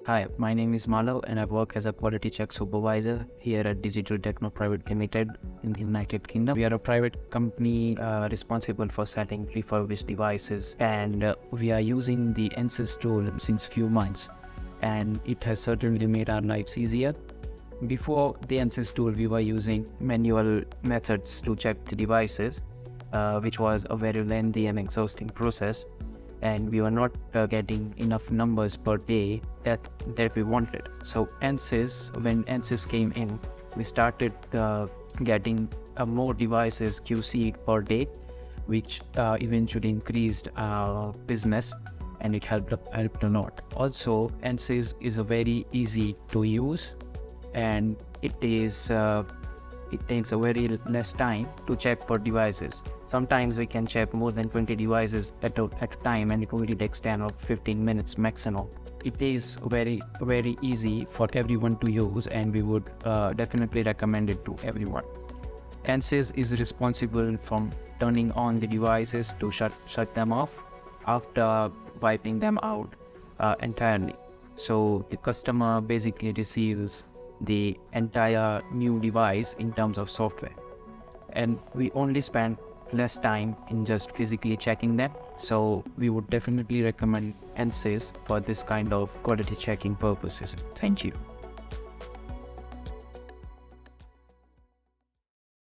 Hi, my name is Malav and I work as a quality check supervisor here at Digital Techno Private Limited in the United Kingdom. We are a private company responsible for selling refurbished devices, and we are using the NSYS tool since few months, and it has certainly made our lives easier. Before the NSYS tool, we were using manual methods to check the devices, which was a very lengthy and exhausting process, and we were not getting enough numbers per day that we wanted. So when NSYS came in, we started getting more devices QC per day, which eventually increased our business, and it helped a lot. Also, NSYS is a very easy to use, and it takes a very less time to check per devices. Sometimes we can check more than 20 devices at a time, and it only takes 10 or 15 minutes maximum. It is very easy for everyone to use, and we would definitely recommend it to everyone. NSYS is responsible from turning on the devices to shut them off after wiping them out entirely. So the customer basically receives the entire new device in terms of software, and we only spend less time in just physically checking them. So we would definitely recommend NSYS for this kind of quality checking purposes. Thank you.